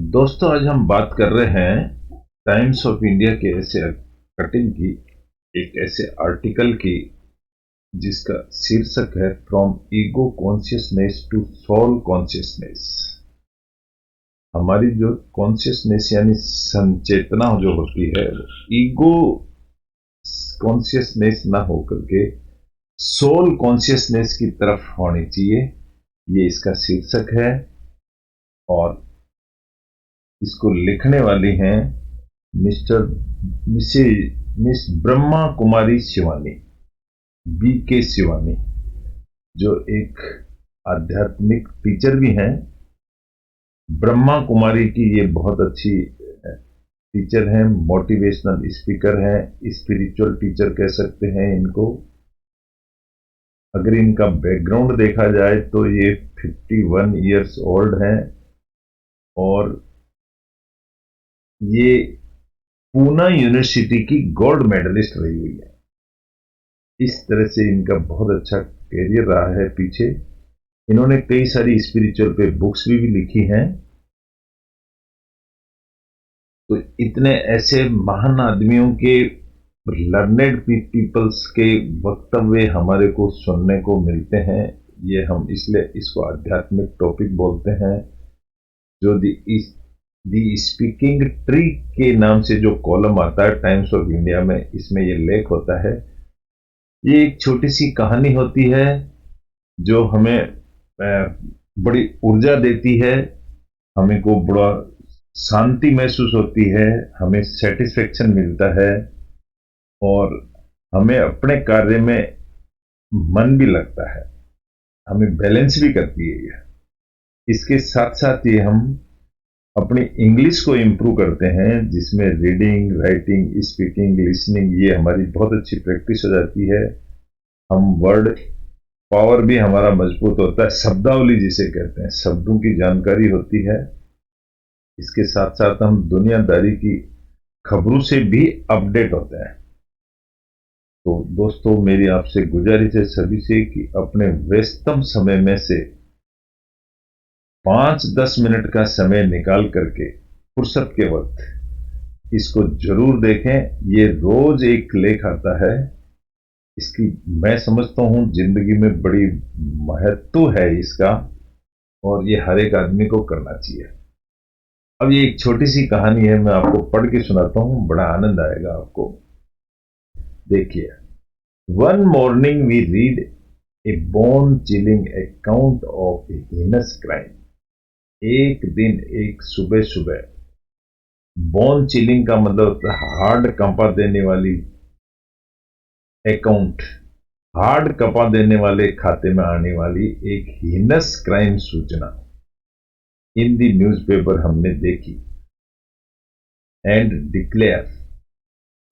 दोस्तों, आज हम बात कर रहे हैं टाइम्स ऑफ इंडिया के ऐसे कटिंग की, एक ऐसे आर्टिकल की जिसका शीर्षक है from ego consciousness to soul consciousness. हमारी जो कॉन्शियसनेस यानी संचेतना जो होती है, ईगो कॉन्शियसनेस ना होकर के सोल कॉन्शियसनेस की तरफ होनी चाहिए। ये इसका शीर्षक है और इसको लिखने वाली हैं mister miss Brahma Kumari Shivani, B के शिवानी, जो एक आध्यात्मिक टीचर भी हैं। ब्रह्मा कुमारी की ये बहुत अच्छी टीचर हैं, मोटिवेशनल स्पीकर हैं, स्पिरिचुअल टीचर कह सकते हैं इनको। अगर इनका बैकग्राउंड देखा जाए तो ये 51 इयर्स ओल्ड हैं और ये पूना यूनिवर्सिटी की गोल्ड मेडलिस्ट रही हुई है। इस तरह से इनका बहुत अच्छा कैरियर रहा है पीछे। इन्होंने कई सारी स्पिरिचुअल पे बुक्स भी लिखी हैं। तो इतने ऐसे महान आदमियों के, लर्नेड पीपल्स के वक्तव्य हमारे को सुनने को मिलते हैं। ये हम इसलिए इसको आध्यात्मिक टॉपिक बोलते हैं। जो दी स्पीकिंग ट्री के नाम से जो कॉलम आता है टाइम्स ऑफ इंडिया में, इसमें ये लेख होता है। ये एक छोटी सी कहानी होती है जो हमें बड़ी ऊर्जा देती है, हमें को बड़ा शांति महसूस होती है, हमें सेटिस्फेक्शन मिलता है और हमें अपने कार्य में मन भी लगता है, हमें बैलेंस भी करती है ये। इसके साथ साथ ये हम अपनी इंग्लिश को इम्प्रूव करते हैं, जिसमें रीडिंग, राइटिंग, स्पीकिंग, लिसनिंग, ये हमारी बहुत अच्छी प्रैक्टिस हो जाती है। हम वर्ड पावर भी हमारा मजबूत होता है, शब्दावली जिसे कहते हैं, शब्दों की जानकारी होती है। इसके साथ साथ हम दुनियादारी की खबरों से भी अपडेट होते हैं। तो दोस्तों, मेरी आपसे गुजारिश है सभी से कि अपने व्यस्तम समय में से 5-10 मिनट का समय निकाल करके फुर्सत के वक्त इसको जरूर देखें। ये रोज एक लेख आता है। इसकी मैं समझता हूं जिंदगी में बड़ी महत्व है इसका, और ये हर एक आदमी को करना चाहिए। अब ये एक छोटी सी कहानी है, मैं आपको पढ़ के सुनाता हूं, बड़ा आनंद आएगा आपको। देखिए, one morning we read a bone chilling account of a heinous crime. एक दिन, एक सुबह सुबह, बोन चिलिंग का मतलब होता है हार्ड कंपा देने वाली अकाउंट, हार्ड कपा देने वाले खाते में आने वाली एक हीनस क्राइम सूचना इन दी न्यूज़पेपर हमने देखी एंड डिक्लेयर,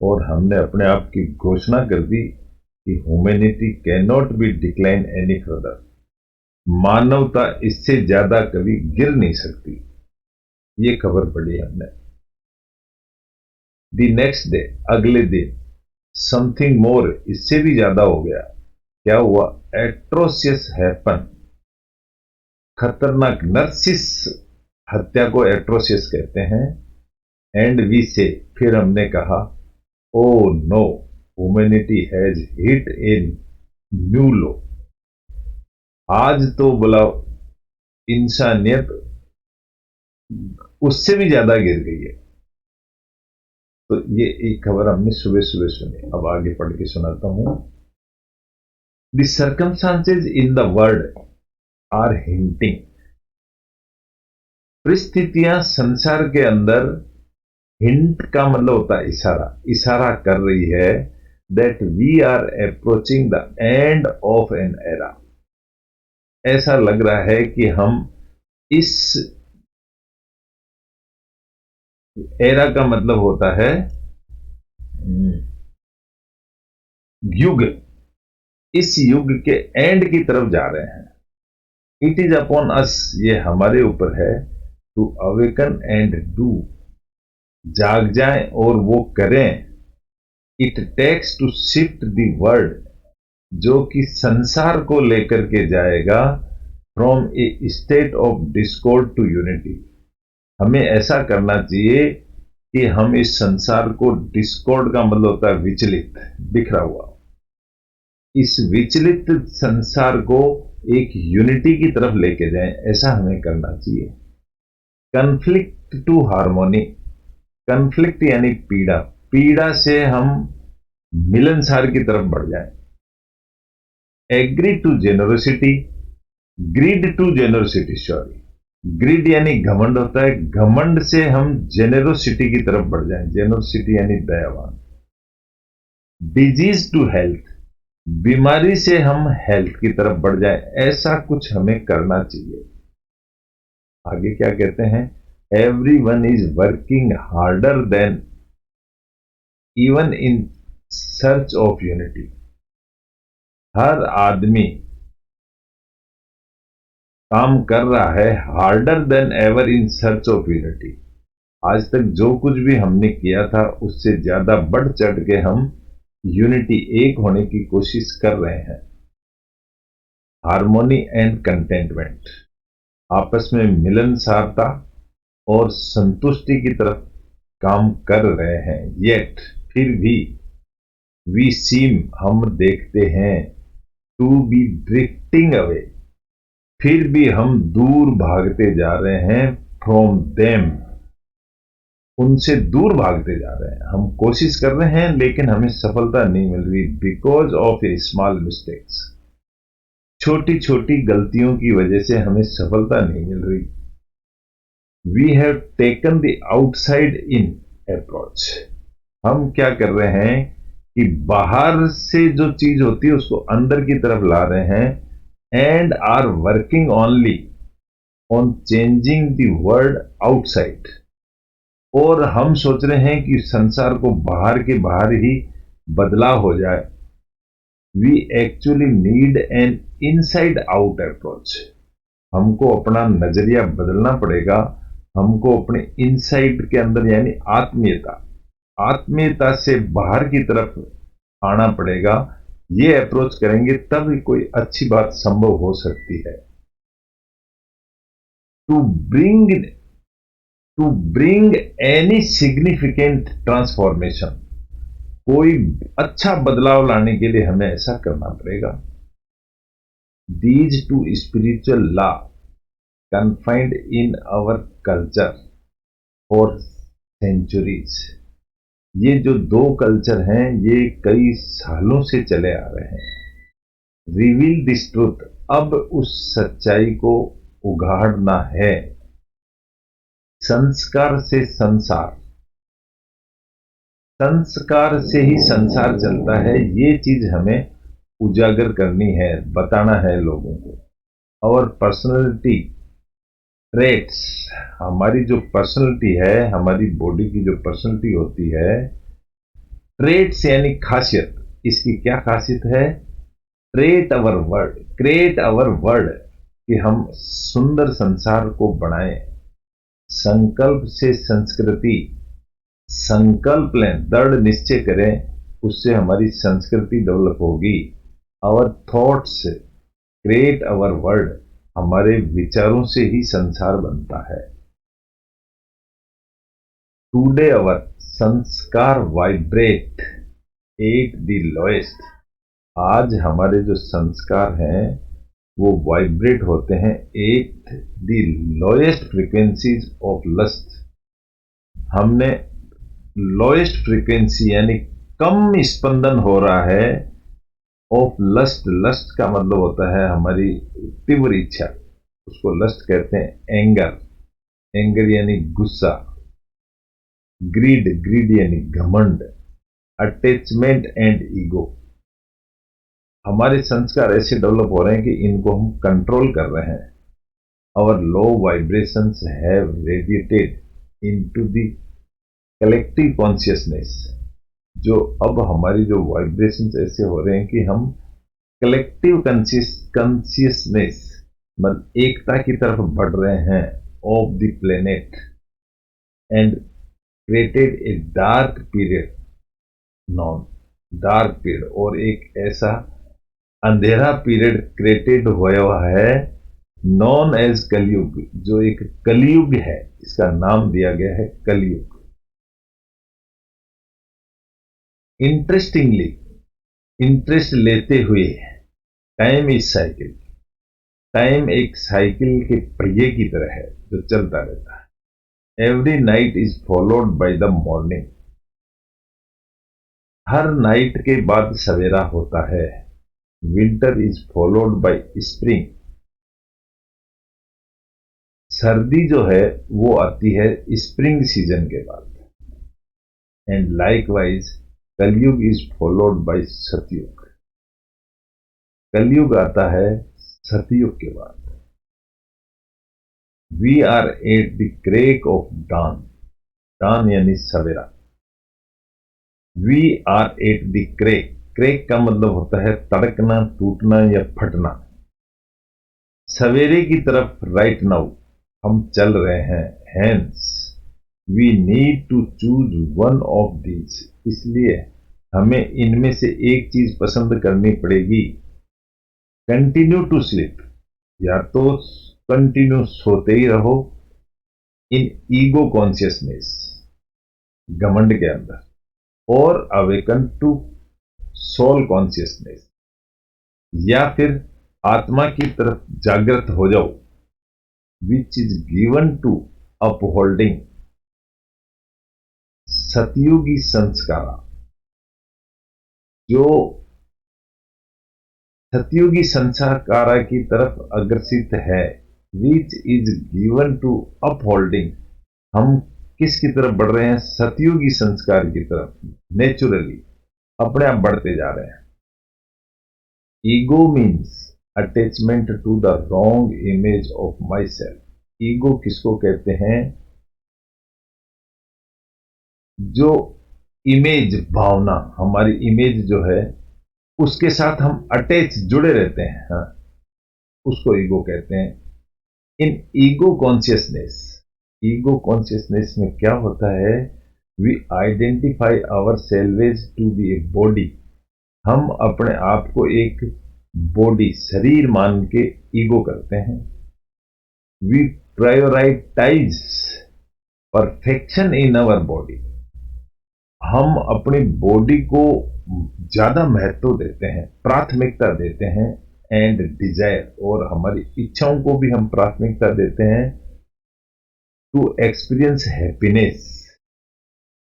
और हमने अपने आप की घोषणा कर दी कि humanity can not be decline any further. मानवता इससे ज्यादा कभी गिर नहीं सकती। ये खबर पढ़ी हमने। द नेक्स्ट डे, अगले दिन, समथिंग मोर, इससे भी ज्यादा हो गया। क्या हुआ? एट्रोसियस हैपन, खतरनाक, नर्सिस हत्या को एट्रोसियस कहते हैं। एंड वी से, फिर हमने कहा, oh no, humanity has hit a new low. आज तो बोला इंसानियत उससे भी ज्यादा गिर गई है। तो ये एक खबर हमने सुबह सुबह सुनी। अब आगे पढ़ के सुनाता हूं। The circumstances in the world are hinting, परिस्थितियां संसार के अंदर, हिंट का मतलब होता है इशारा, इशारा कर रही है that we are approaching the end of an era. ऐसा लग रहा है कि हम इस एरा का मतलब होता है युग, इस युग के एंड की तरफ जा रहे हैं। इट इज अपॉन अस, ये हमारे ऊपर है, टू अवेकन एंड डू, जाग जाएं और वो करें। It takes to shift the world, जो कि संसार को लेकर के जाएगा from a state of discord to unity, हमें ऐसा करना चाहिए कि हम इस संसार को, डिस्कॉर्ड का मतलब होता है विचलित, बिखरा हुआ, इस विचलित संसार को एक यूनिटी की तरफ लेके जाएं, ऐसा हमें करना चाहिए। कन्फ्लिक्ट टू हार्मोनी, कन्फ्लिक्ट यानी पीड़ा, पीड़ा से हम मिलनसार की तरफ बढ़ जाएं। Agree to generosity, greed to generosity, sorry, greed यानी घमंड होता है, घमंड से हम जेनरोसिटी की तरफ बढ़ जाएं, जेनरोसिटी यानी दयावान। डिजीज टू हेल्थ, बीमारी से हम हेल्थ की तरफ बढ़ जाएं, ऐसा कुछ हमें करना चाहिए। आगे क्या कहते हैं, everyone is working harder than even in search of unity, हर आदमी काम कर रहा है harder than ever in search of unity, आज तक जो कुछ भी हमने किया था उससे ज्यादा बढ़ चढ़ के हम यूनिटी, एक होने की कोशिश कर रहे हैं। हार्मोनी एंड कंटेंटमेंट, आपस में मिलनसारता और संतुष्टि की तरफ काम कर रहे हैं। येट, फिर भी, वी सीम, हम देखते हैं, टू बी ड्रिफ्टिंग अवे, फिर भी हम दूर भागते जा रहे हैं, फ्रॉम देम, उनसे दूर भागते जा रहे हैं। हम कोशिश कर रहे हैं लेकिन हमें सफलता नहीं मिल रही, because of A small mistakes, छोटी छोटी गलतियों की वजह से हमें सफलता नहीं मिल रही। We have taken the outside in approach, हम क्या कर रहे हैं कि बाहर से जो चीज होती है उसको अंदर की तरफ ला रहे हैं, and are working only on changing the world outside, और हम सोच रहे हैं कि संसार को बाहर के बाहर ही बदलाव हो जाए। We actually need an inside out approach, हमको अपना नजरिया बदलना पड़ेगा, हमको अपने इनसाइड के अंदर यानी आत्मीयता, आत्मीयता से बाहर की तरफ आना पड़ेगा। ये अप्रोच करेंगे तब ही कोई अच्छी बात संभव हो सकती है। To bring to bring any significant transformation, कोई अच्छा बदलाव लाने के लिए हमें ऐसा करना पड़ेगा। These two spiritual law confined in our culture for centuries, ये जो दो कल्चर हैं ये कई सालों से चले आ रहे हैं। रिवील दिस ट्रूथ, अब उस सच्चाई को उघाड़ना है। संस्कार से संसार, संस्कार से ही संसार चलता है, ये चीज हमें उजागर करनी है, बताना है लोगों को। और पर्सनैलिटी ट्रेट्स, हमारी जो पर्सनैलिटी है, हमारी बॉडी की जो पर्सनैलिटी होती है, ट्रेट्स यानी खासियत, इसकी क्या खासियत है, trait our world, create our world, कि हम सुंदर संसार को बनाएं। संकल्प से संस्कृति, संकल्प लें, दृढ़ निश्चय करें, उससे हमारी संस्कृति डेवलप होगी। Our thoughts create our world, हमारे विचारों से ही संसार बनता है। टुडे अवर संस्कार वाइब्रेट एट द लोएस्ट, आज हमारे जो संस्कार हैं वो वाइब्रेट होते हैं at the lowest frequencies of lust, हमने लोएस्ट फ्रीक्वेंसी यानी कम स्पंदन हो रहा है ऑफ लस्ट, लस्ट का मतलब होता है हमारी तीव्र इच्छा, उसको लस्ट कहते हैं। एंगर, एंगर यानी गुस्सा। ग्रीड, ग्रीड यानी घमंड। अटैचमेंट एंड ईगो, हमारे संस्कार ऐसे डेवलप हो रहे हैं कि इनको हम कंट्रोल कर रहे हैं। Our low vibrations have radiated into the collective consciousness, जो अब हमारी जो वाइब्रेशंस ऐसे हो रहे हैं कि हम कलेक्टिव कॉन्शियसनेस मतलब एकता की तरफ बढ़ रहे हैं of the planet, and created a dark period, non dark period, और एक ऐसा अंधेरा पीरियड क्रिएटेड हुआ है नॉन एज कलयुग, जो एक कलयुग है, इसका नाम दिया गया है कलयुग। इंटरेस्टिंगली, इंटरेस्ट लेते हुए, टाइम इज साइकिल, टाइम एक साइकिल के पहिए की तरह है जो चलता रहता है। Every night is followed by the morning, her night के बाद सवेरा होता है। Winter is followed bye spring, सर्दी जो है वो आती है स्प्रिंग सीजन के बाद। And likewise Kalyug is followed by Satyug, Kalyug आता है सतयुग के बाद। We are at the crack of dawn, dawn यानी सवेरा। We are at the crack, crack का मतलब होता है तड़कना, टूटना या फटना। सवेरे की तरफ राइट नाउ हम चल रहे हैं। Hence we need to choose one of these, इसलिए हमें इनमें से एक चीज पसंद करनी पड़ेगी। कंटिन्यू टू स्लीप, या तो कंटिन्यू सोते ही रहो इन ईगो कॉन्शियसनेस, घमंड के अंदर, और अवेकन टू सोल कॉन्शियसनेस, या फिर आत्मा की तरफ जागृत हो जाओ, which is given to upholding Satyugi sanskar, जो सतयुगी संस्कार की तरफ अग्रसित है। Which is given to upholding, हम किसकी तरफ बढ़ रहे हैं? सतयुगी संस्कार की तरफ, नेचुरली अपने आप बढ़ते जा रहे हैं। Ego means attachment to the wrong image of my self, ego किसको कहते हैं? जो इमेज, भावना, हमारी इमेज जो है उसके साथ हम अटैच, जुड़े रहते हैं, हाँ, उसको ईगो कहते हैं। In ego consciousness, ego consciousness में क्या होता है? We identify ourselves to be a body, हम अपने आप को एक बॉडी, शरीर मान के ईगो करते हैं। We prioritise perfection in our body, हम अपनी बॉडी को ज्यादा महत्व देते हैं, प्राथमिकता देते हैं। एंड डिजायर, और हमारी इच्छाओं को भी हम प्राथमिकता देते हैं। To experience happiness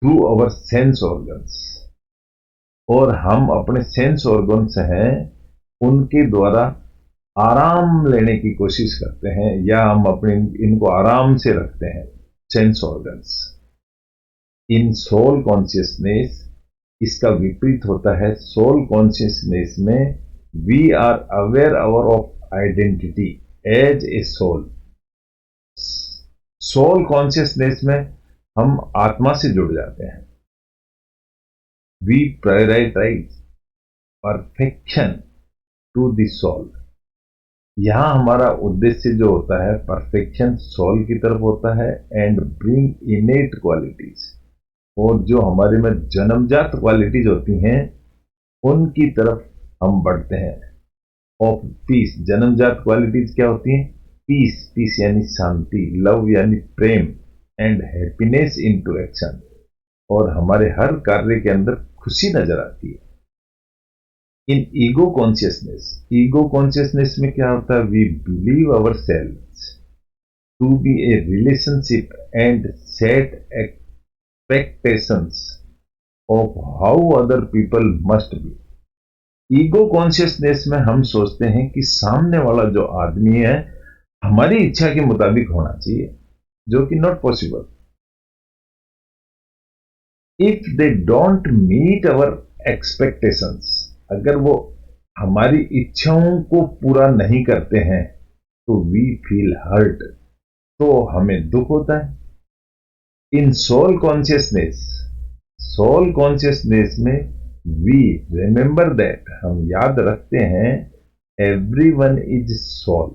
through our sense organs, और हम अपने सेंस ऑर्गन्स हैं उनके द्वारा आराम लेने की कोशिश करते हैं, या हम अपने इनको आराम से रखते हैं, sense organs. In soul consciousness, इसका विपरीत होता है सोल कॉन्शियसनेस में। We are aware our of identity as a soul, soul consciousness में हम आत्मा से जुड़ जाते हैं। We prioritise perfection to the soul, यहां हमारा उद्देश्य जो होता है परफेक्शन सोल की तरफ होता है। एंड ब्रिंग इनेट क्वालिटीज, और जो हमारे में जन्मजात क्वालिटीज होती हैं उनकी तरफ हम बढ़ते हैं। ऑफ पीस, जन्मजात क्वालिटीज क्या होती हैं? पीस, पीस यानी शांति, लव यानी प्रेम, एंड हैप्पीनेस इनटू एक्शन, और हमारे हर कार्य के अंदर खुशी नजर आती है। इन ईगो कॉन्शियसनेस में क्या होता है? We believe ourselves to be a relationship and set expectations of how other people must be. Ego consciousness में हम सोचते हैं कि सामने वाला जो आदमी है हमारी इच्छा के मुताबिक होना चाहिए, जो कि not possible. If they don't meet our expectations, अगर वो हमारी इच्छाओं को पूरा नहीं करते हैं तो वी फील हर्ट, तो हमें दुख होता है। इन सोल कॉन्शियसनेस में वी रिमेंबर दैट, हम याद रखते हैं, एवरीवन इज सोल,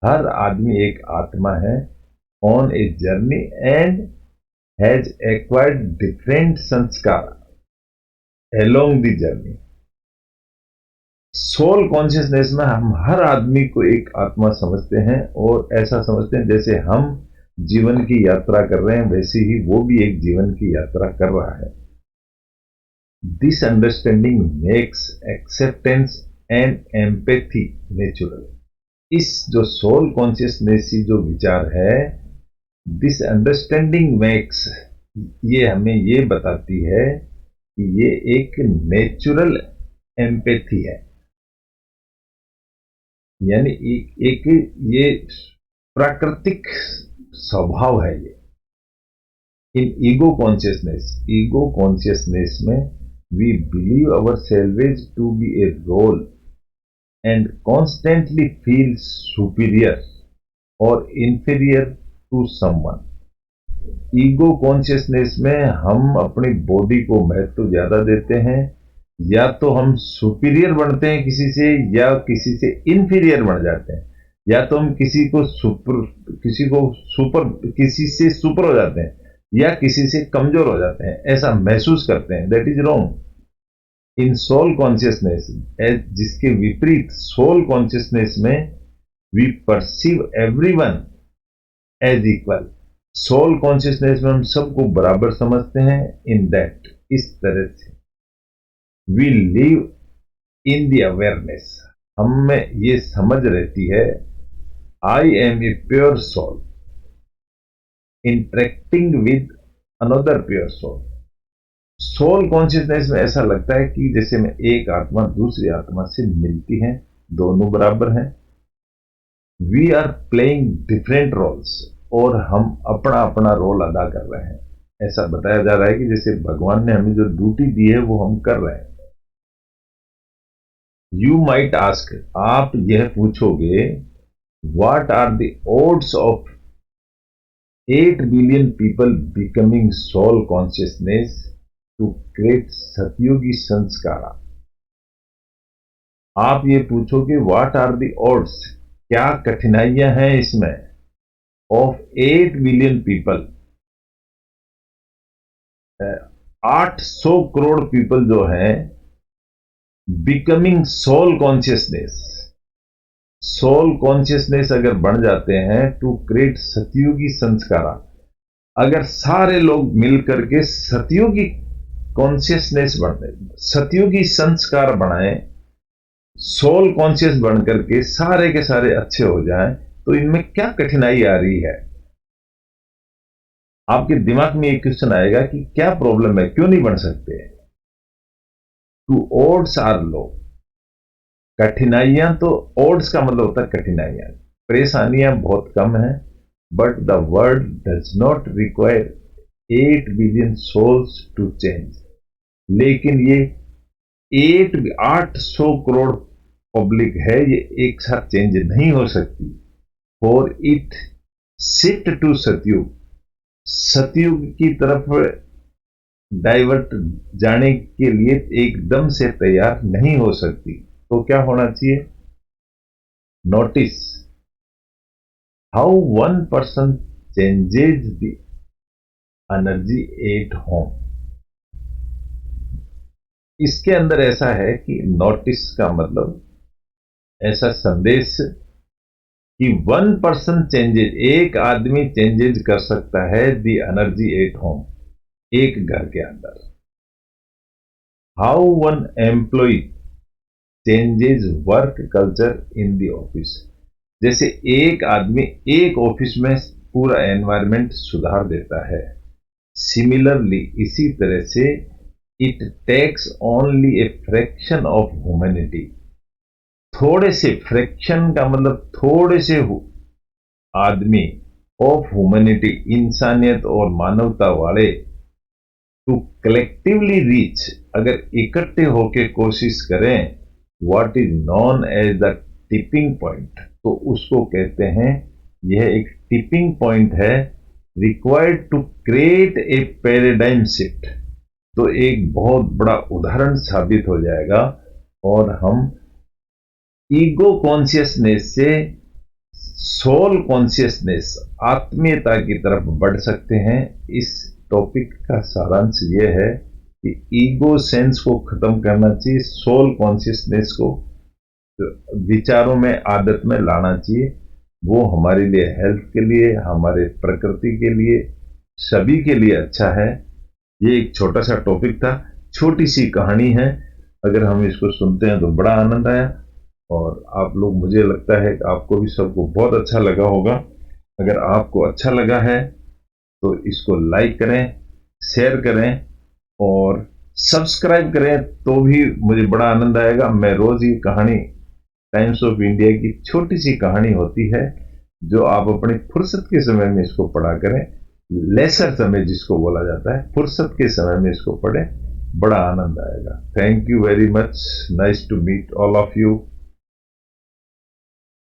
हर आदमी एक आत्मा है, on a journey and has acquired different sanskar along the journey। Soul consciousness में हम हर आदमी को एक आत्मा समझते हैं और ऐसा समझते हैं जैसे हम जीवन की यात्रा कर रहे हैं वैसे ही वो भी एक जीवन की यात्रा कर रहा है. This understanding makes acceptance and empathy natural. इस जो सोल कॉन्शियसनेस की जो विचार है, दिस अंडरस्टैंडिंग मेक्स, ये हमें ये बताती है कि ये एक नेचुरल एम्पैथी है. यानी एक ये प्राकृतिक स्वभाव है ये. इन ईगो कॉन्शियसनेस में we believe our selves to be a role and constantly feel superior और inferior to someone. Ego consciousness में हम अपनी बॉडी को महत्व ज्यादा देते हैं, या तो हम सुपीरियर बनते हैं किसी से या किसी से इंफीरियर बन जाते हैं, या तो हम किसी से सुपर हो जाते हैं या किसी से कमजोर हो जाते हैं, ऐसा महसूस करते हैं. That is wrong. In soul consciousness, जिसके विपरीत सोल कॉन्शियसनेस में we perceive everyone as equal. Soul consciousness में हम सबको बराबर समझते हैं. इन दैट, इस तरह से we live in the awareness, हम में ये समझ रहती है, I am a pure soul interacting with another pure soul. Soul consciousness में ऐसा लगता है कि जैसे में एक आत्मा दूसरी आत्मा से मिलती है, दोनों बराबर हैं. We are playing different roles, और हम अपना अपना रोल अदा कर रहे हैं. ऐसा बताया जा रहा है कि जैसे भगवान ने हमें जो ड्यूटी दी है वो हम कर रहे हैं. यू माइट आस्क, आप यह पूछोगे, what are the odds of 8 billion people becoming soul consciousness to create Satyugi sanskara. आप ये पूछोगे व्हाट आर द odds, क्या कठिनाइयां हैं इसमें, of 8 billion people, 800 crore people जो हैं becoming soul consciousness. Soul consciousness अगर बन जाते हैं टू क्रिएट सतयुगी संस्कारा, अगर सारे लोग मिलकर के सतयुगी कॉन्शियसनेस बने, सतयुगी संस्कार बनाएं, सोल कॉन्शियस बनकर के सारे के सारे अच्छे हो जाएं, तो इनमें क्या कठिनाई आ रही है. आपके दिमाग में एक क्वेश्चन आएगा कि क्या प्रॉब्लम है, क्यों नहीं बन सकते. टू odds आर लो, कठिनाइयां तो, odds का मतलब होता है कठिनाइयां, परेशानियां बहुत कम है. But the world does not require 8 billion souls to change. लेकिन ये 800 करोड़ पब्लिक है, ये एक साथ चेंज नहीं हो सकती. फॉर इट शिफ्ट टू सतयुग, सतयुग की तरफ डाइवर्ट जाने के लिए एकदम से तैयार नहीं हो सकती. तो क्या होना चाहिए. Notice how one person changes the energy at home. इसके अंदर ऐसा है कि नोटिस का मतलब ऐसा संदेश कि वन पर्सन चेंजेज, एक आदमी चेंजेज कर सकता है द एनर्जी एट होम, एक घर के अंदर. How one employee changes work culture in the office. जैसे एक आदमी एक ऑफिस में पूरा एनवायरनमेंट सुधार देता है, सिमिलरली इसी तरह से it takes only a fraction of humanity. थोड़े से, फ्रैक्शन का मतलब थोड़े से आदमी, ऑफ ह्यूमैनिटी इंसानियत और मानवता वाले, टू कलेक्टिवली रीच, अगर इकट्ठे होकर कोशिश करें, what is known as the tipping point, तो उसको कहते हैं, यह एक टिपिंग पॉइंट है, required to create a paradigm shift. तो एक बहुत बड़ा उदाहरण साबित हो जाएगा और हम ईगो कॉन्शियसनेस से सोल कॉन्शियसनेस, आत्मीयता की तरफ बढ़ सकते हैं. इस टॉपिक का सारांश यह है कि ईगो सेंस को खत्म करना चाहिए, सोल कॉन्शियसनेस को विचारों में, आदत में लाना चाहिए। वो हमारे लिए, हेल्थ के लिए, हमारे प्रकृति के लिए, सभी के लिए अच्छा है। ये एक छोटा सा टॉपिक था, छोटी सी कहानी है। अगर हम इसको सुनते हैं तो बड़ा आनंद आया, और आप लोग, मुझे लगता है कि आपको भी, सबको बहुत अच्छा लगा होगा। अगर आपको अच्छा लगा है तो इसको लाइक करें, शेयर करें और सब्सक्राइब करें, तो भी मुझे बड़ा आनंद आएगा। मैं रोज ये कहानी, टाइम्स ऑफ इंडिया की छोटी सी कहानी होती है, जो आप अपनी फुर्सत के समय में इसको पढ़ा करें। लेसर समय जिसको बोला जाता है, फुर्सत के समय में इसको पढ़ें, बड़ा आनंद आएगा। Thank you very much, nice to meet all of you.